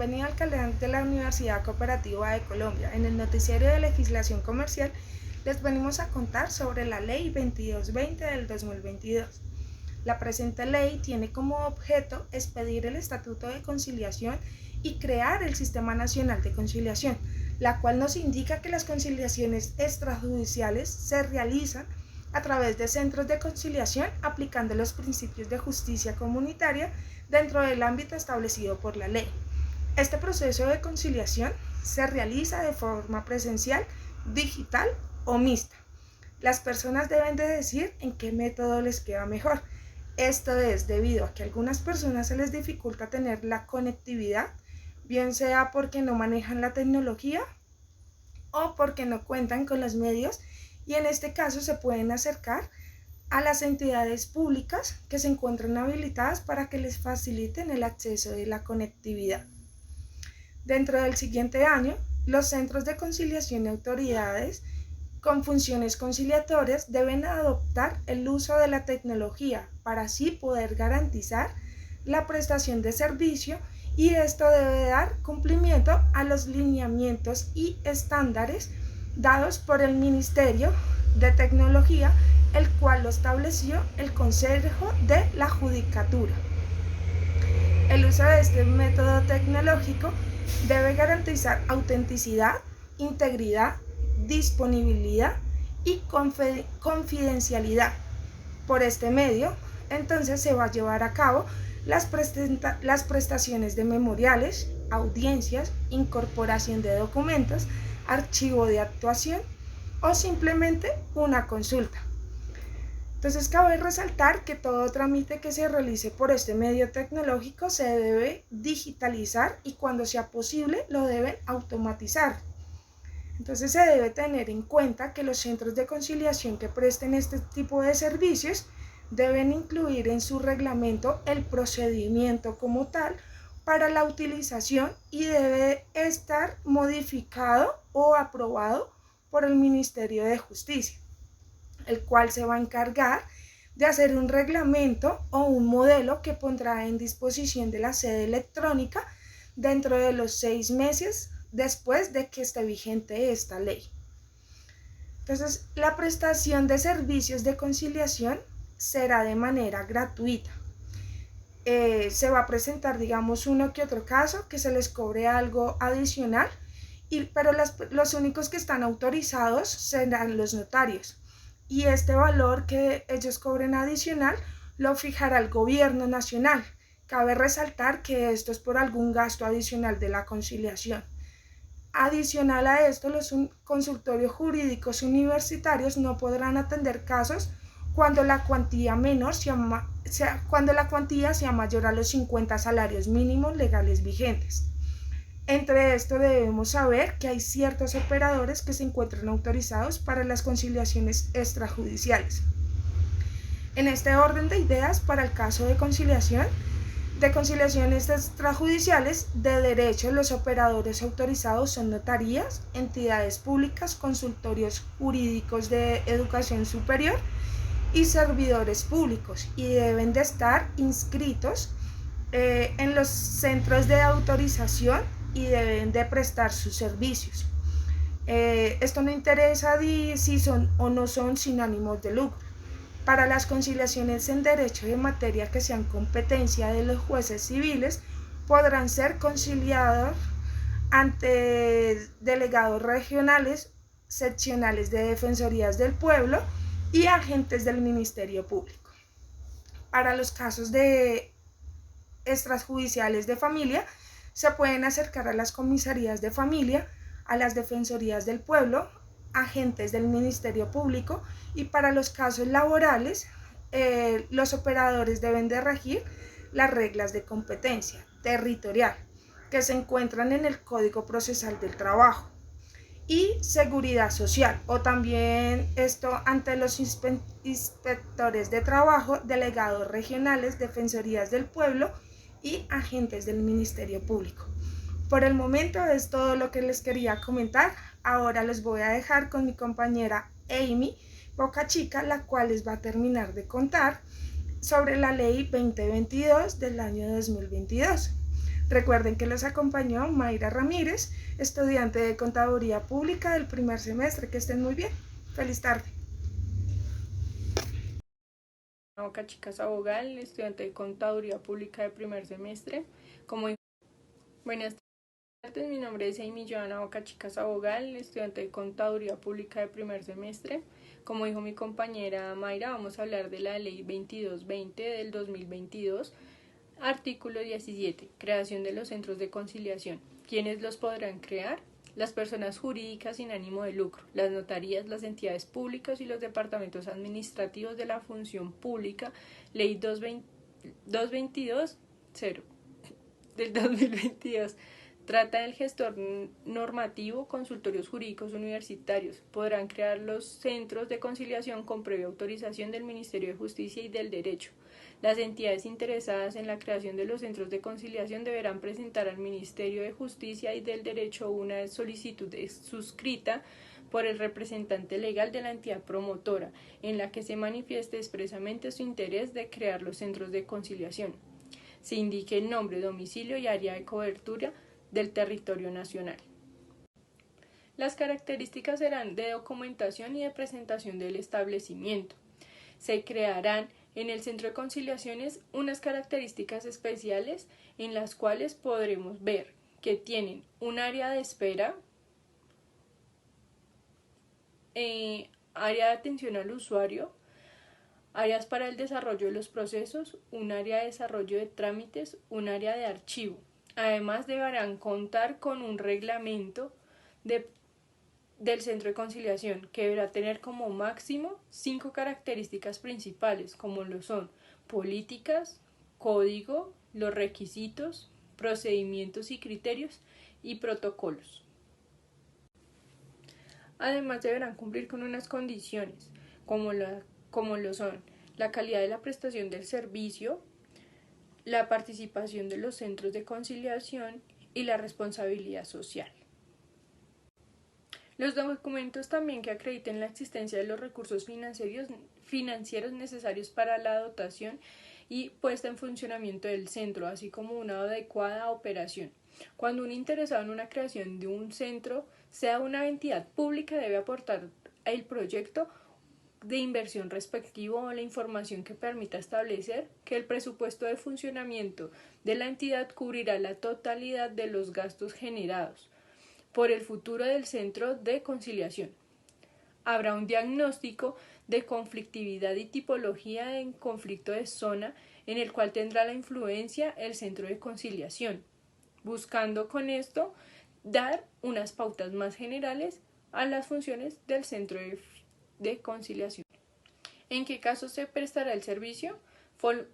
Bienvenido al canal de la Universidad Cooperativa de Colombia. En el noticiario de legislación comercial les venimos a contar sobre la Ley 2220 del 2022. La presente ley tiene como objeto expedir el Estatuto de Conciliación y crear el Sistema Nacional de Conciliación, la cual nos indica que las conciliaciones extrajudiciales se realizan a través de centros de conciliación aplicando los principios de justicia comunitaria dentro del ámbito establecido por la ley. Este proceso de conciliación se realiza de forma presencial, digital o mixta. Las personas deben de decir en qué método les queda mejor. Esto es debido a que a algunas personas se les dificulta tener la conectividad, bien sea porque no manejan la tecnología o porque no cuentan con los medios, y en este caso se pueden acercar a las entidades públicas que se encuentran habilitadas para que les faciliten el acceso de la conectividad. Dentro del siguiente año, los centros de conciliación y autoridades con funciones conciliatorias deben adoptar el uso de la tecnología para así poder garantizar la prestación de servicio, y esto debe dar cumplimiento a los lineamientos y estándares dados por el Ministerio de Tecnología, el cual lo estableció el Consejo de la Judicatura. El uso de este método tecnológico debe garantizar autenticidad, integridad, disponibilidad y confidencialidad. Por este medio, entonces se va a llevar a cabo las prestaciones de memoriales, audiencias, incorporación de documentos, archivo de actuación o simplemente una consulta. Entonces cabe resaltar que todo trámite que se realice por este medio tecnológico se debe digitalizar y cuando sea posible lo deben automatizar. Entonces se debe tener en cuenta que los centros de conciliación que presten este tipo de servicios deben incluir en su reglamento el procedimiento como tal para la utilización y debe estar modificado o aprobado por el Ministerio de Justicia, el cual se va a encargar de hacer un reglamento o un modelo que pondrá en disposición de la sede electrónica dentro de los 6 meses después de que esté vigente esta ley. Entonces, la prestación de servicios de conciliación será de manera gratuita. Se va a presentar, digamos, uno que otro caso que se les cobre algo adicional, pero los únicos que están autorizados serán los notarios. Y este valor que ellos cobren adicional lo fijará el gobierno nacional. Cabe resaltar que esto es por algún gasto adicional de la conciliación. Adicional a esto, los consultorios jurídicos universitarios no podrán atender casos cuando la cuantía sea mayor a los 50 salarios mínimos legales vigentes. Entre esto debemos saber que hay ciertos operadores que se encuentran autorizados para las conciliaciones extrajudiciales. En este orden de ideas, para el caso de conciliaciones extrajudiciales de derecho, los operadores autorizados son notarías, entidades públicas, consultorios jurídicos de educación superior y servidores públicos, y deben de estar inscritos en los centros de autorización y deben de prestar sus servicios. Esto no interesa si son o no son sin ánimos de lucro. Para las conciliaciones en derecho de materia que sean competencia de los jueces civiles, podrán ser conciliados ante delegados regionales, seccionales de defensorías del pueblo y agentes del Ministerio Público. Para los casos de extrajudiciales de familia, se pueden acercar a las comisarías de familia, a las defensorías del pueblo, agentes del Ministerio Público, y para los casos laborales, los operadores deben de regir las reglas de competencia territorial que se encuentran en el Código Procesal del Trabajo y Seguridad Social, o también esto ante los inspectores de trabajo, delegados regionales, defensorías del pueblo y agentes del Ministerio Público. Por el momento es todo lo que les quería comentar. Ahora les voy a dejar con mi compañera Amy Bocachica, la cual les va a terminar de contar sobre la ley 2022 del año 2022. Recuerden que los acompañó Mayra Ramírez, estudiante de Contaduría Pública del primer semestre. Que estén muy bien. Feliz tarde. Chica Sabogal, estudiante de Contaduría Pública de primer semestre. Buenas tardes, mi nombre es Amy Joana Chica Sabogal, estudiante de Contaduría Pública de primer semestre. Como dijo mi compañera Mayra, vamos a hablar de la Ley 2220 del 2022. Artículo 17. Creación de los centros de conciliación. ¿Quiénes los podrán crear? Las personas jurídicas sin ánimo de lucro, las notarías, las entidades públicas y los departamentos administrativos de la función pública. Ley 222 del 2022. Trata del gestor normativo, consultorios jurídicos universitarios. Podrán crear los centros de conciliación con previa autorización del Ministerio de Justicia y del Derecho. Las entidades interesadas en la creación de los centros de conciliación deberán presentar al Ministerio de Justicia y del Derecho una solicitud suscrita por el representante legal de la entidad promotora, en la que se manifieste expresamente su interés de crear los centros de conciliación. Se indique el nombre, domicilio y área de cobertura del territorio nacional. Las características serán de documentación y de presentación del establecimiento. Se crearán en el centro de conciliaciones unas características especiales en las cuales podremos ver que tienen un área de espera, área de atención al usuario, áreas para el desarrollo de los procesos, un área de desarrollo de trámites, un área de archivo. Además, deberán contar con un reglamento del centro de conciliación, que deberá tener como máximo 5 características principales, como lo son políticas, código, los requisitos, procedimientos y criterios y protocolos. Además, deberán cumplir con unas condiciones, como lo son la calidad de la prestación del servicio, la participación de los centros de conciliación y la responsabilidad social. Los documentos también que acrediten la existencia de los recursos financieros necesarios para la dotación y puesta en funcionamiento del centro, así como una adecuada operación. Cuando un interesado en una creación de un centro, sea una entidad pública, debe aportar el proyecto de inversión respectivo o la información que permita establecer que el presupuesto de funcionamiento de la entidad cubrirá la totalidad de los gastos generados por el futuro del centro de conciliación. Habrá un diagnóstico de conflictividad y tipología en conflicto de zona en el cual tendrá la influencia el centro de conciliación, buscando con esto dar unas pautas más generales a las funciones del centro de conciliación. ¿En qué casos se prestará el servicio?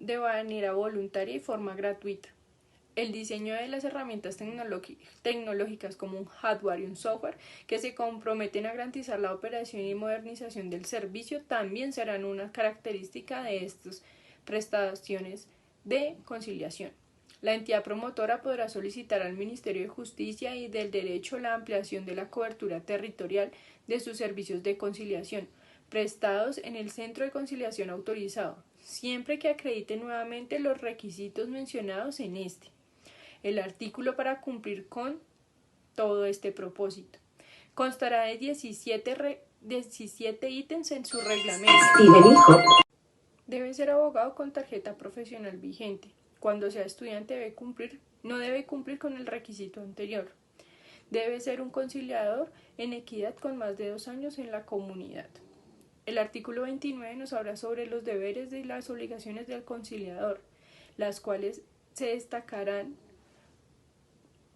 De manera voluntaria y forma gratuita. El diseño de las herramientas tecnológicas como un hardware y un software que se comprometen a garantizar la operación y modernización del servicio también serán una característica de estas prestaciones de conciliación. La entidad promotora podrá solicitar al Ministerio de Justicia y del Derecho la ampliación de la cobertura territorial de sus servicios de conciliación prestados en el centro de conciliación autorizado, siempre que acredite nuevamente los requisitos mencionados en este. El artículo para cumplir con todo este propósito constará de 17 ítems en su reglamento. Debe ser abogado con tarjeta profesional vigente. Cuando sea estudiante no debe cumplir con el requisito anterior. Debe ser un conciliador en equidad con más de 2 años en la comunidad. El artículo 29 nos habla sobre los deberes y las obligaciones del conciliador, las cuales se destacarán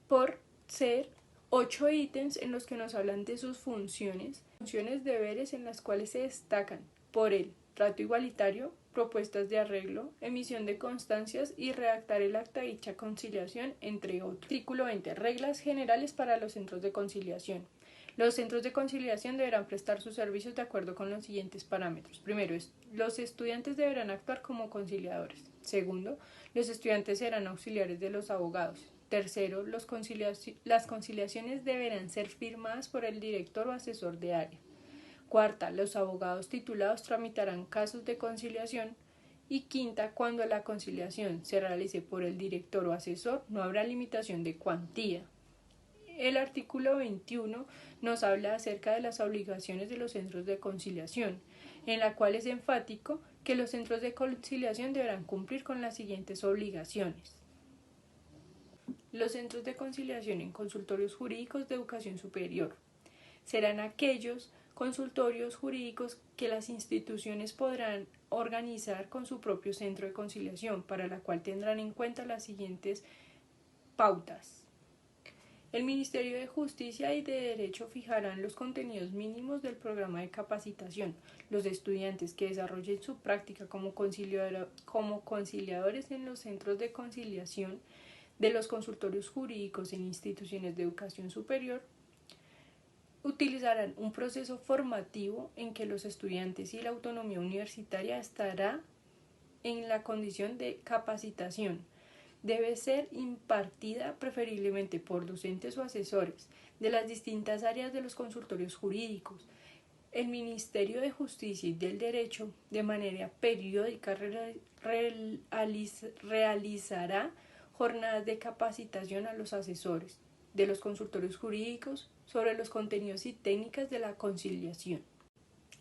por ser 8 ítems en los que nos hablan de sus funciones, deberes en las cuales se destacan por el trato igualitario, propuestas de arreglo, emisión de constancias y redactar el acta de dicha conciliación, entre otros. Artículo 20. Reglas generales para los centros de conciliación. Los centros de conciliación deberán prestar sus servicios de acuerdo con los siguientes parámetros. Primero, los estudiantes deberán actuar como conciliadores. Segundo, los estudiantes serán auxiliares de los abogados. Tercero, las conciliaciones deberán ser firmadas por el director o asesor de área. Cuarta, los abogados titulados tramitarán casos de conciliación. Y quinta, cuando la conciliación se realice por el director o asesor, no habrá limitación de cuantía. El artículo 21 nos habla acerca de las obligaciones de los centros de conciliación, en la cual es enfático que los centros de conciliación deberán cumplir con las siguientes obligaciones. Los centros de conciliación en consultorios jurídicos de educación superior serán aquellos consultorios jurídicos que las instituciones podrán organizar con su propio centro de conciliación, para la cual tendrán en cuenta las siguientes pautas. El Ministerio de Justicia y de Derecho fijarán los contenidos mínimos del programa de capacitación. Los estudiantes que desarrollen su práctica como conciliadores en los centros de conciliación de los consultorios jurídicos en instituciones de educación superior utilizarán un proceso formativo en que los estudiantes y la autonomía universitaria estará en la condición de capacitación. Debe ser impartida preferiblemente por docentes o asesores de las distintas áreas de los consultorios jurídicos. El Ministerio de Justicia y del Derecho de manera periódica realizará jornadas de capacitación a los asesores de los consultorios jurídicos sobre los contenidos y técnicas de la conciliación.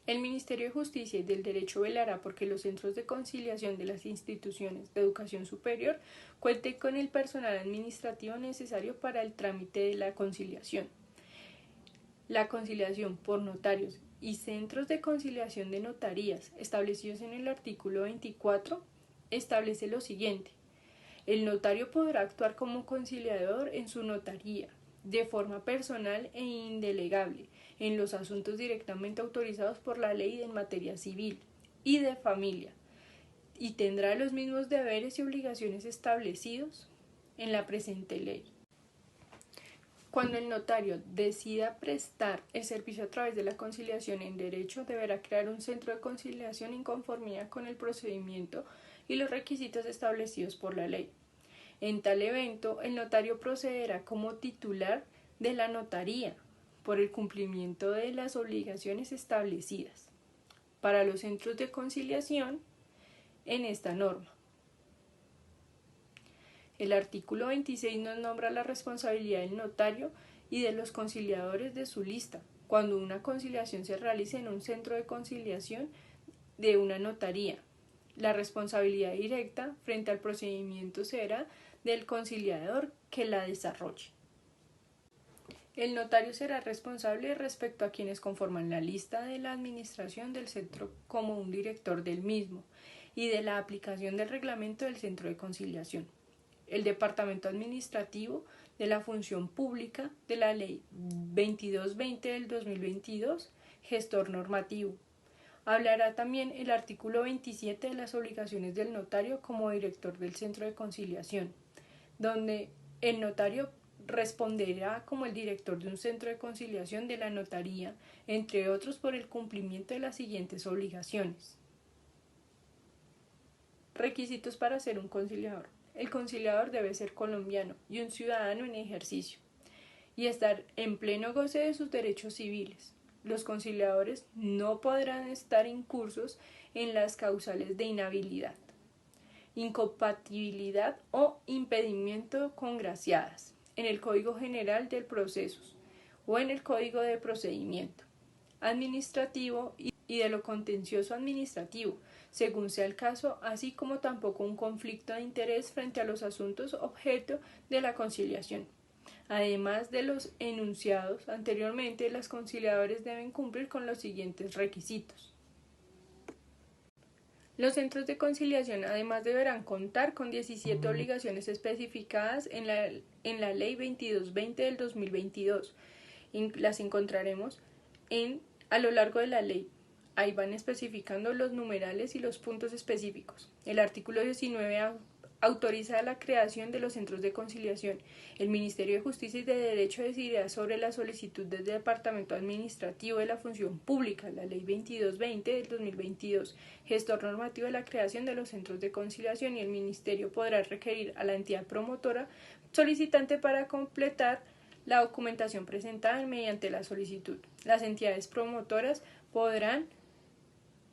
El Ministerio de Justicia y del Derecho velará porque los centros de conciliación de las instituciones de educación superior cuenten con el personal administrativo necesario para el trámite de la conciliación. La conciliación por notarios y centros de conciliación de notarías establecidos en el artículo 24 establece lo siguiente. El notario podrá actuar como conciliador en su notaría, de forma personal e indelegable, en los asuntos directamente autorizados por la ley en materia civil y de familia, y tendrá los mismos deberes y obligaciones establecidos en la presente ley. Cuando el notario decida prestar el servicio a través de la conciliación en derecho, deberá crear un centro de conciliación en conformidad con el procedimiento y los requisitos establecidos por la ley. En tal evento, el notario procederá como titular de la notaría por el cumplimiento de las obligaciones establecidas para los centros de conciliación en esta norma. El artículo 26 nos nombra la responsabilidad del notario y de los conciliadores de su lista cuando una conciliación se realice en un centro de conciliación de una notaría. La responsabilidad directa frente al procedimiento será del conciliador que la desarrolle. El notario será responsable respecto a quienes conforman la lista de la administración del centro como un director del mismo y de la aplicación del reglamento del centro de conciliación. El Departamento Administrativo de la Función Pública de la Ley 2220 del 2022, gestor normativo. Hablará también el artículo 27 de las obligaciones del notario como director del centro de conciliación, donde el notario responderá como el director de un centro de conciliación de la notaría, entre otros por el cumplimiento de las siguientes obligaciones. Requisitos para ser un conciliador. El conciliador debe ser colombiano y un ciudadano en ejercicio, y estar en pleno goce de sus derechos civiles. Los conciliadores no podrán estar incursos en las causales de inhabilidad, incompatibilidad o impedimento congraciadas en el Código General de Procesos o en el Código de Procedimiento Administrativo y de lo contencioso administrativo, según sea el caso, así como tampoco un conflicto de interés frente a los asuntos objeto de la conciliación. Además de los enunciados anteriormente, los conciliadores deben cumplir con los siguientes requisitos. Los centros de conciliación además deberán contar con 17 obligaciones especificadas en la Ley 2220 del 2022. Las encontraremos a lo largo de la ley. Ahí van especificando los numerales y los puntos específicos. El artículo 19 autoriza la creación de los centros de conciliación. El Ministerio de Justicia y de Derecho decidirá sobre la solicitud del Departamento Administrativo de la Función Pública, la Ley 2220 del 2022, gestor normativo de la creación de los centros de conciliación, y el Ministerio podrá requerir a la entidad promotora solicitante para completar la documentación presentada mediante la solicitud. Las entidades promotoras podrán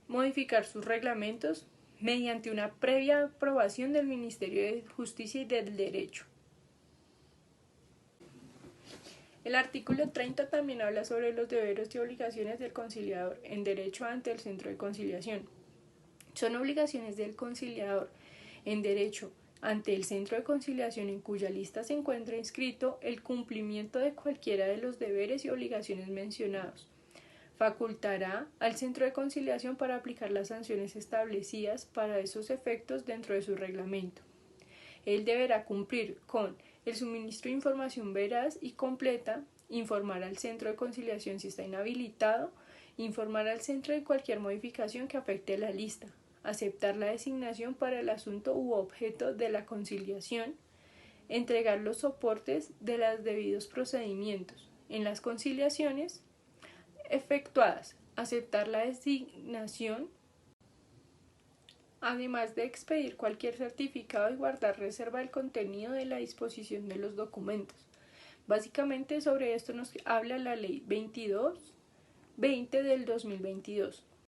modificar sus reglamentos mediante una previa aprobación del Ministerio de Justicia y del Derecho. El artículo 30 también habla sobre los deberes y obligaciones del conciliador en derecho ante el centro de conciliación. Son obligaciones del conciliador en derecho ante el centro de conciliación en cuya lista se encuentra inscrito el cumplimiento de cualquiera de los deberes y obligaciones mencionados. Facultará al centro de conciliación para aplicar las sanciones establecidas para esos efectos dentro de su reglamento. Él deberá cumplir con el suministro de información veraz y completa, informar al centro de conciliación si está inhabilitado, informar al centro de cualquier modificación que afecte la lista, aceptar la designación para el asunto u objeto de la conciliación, entregar los soportes de los debidos procedimientos en las conciliaciones efectuadas, aceptar la designación, además de expedir cualquier certificado y guardar reserva del contenido de la disposición de los documentos. Básicamente sobre esto nos habla la Ley 22-20 del 2022.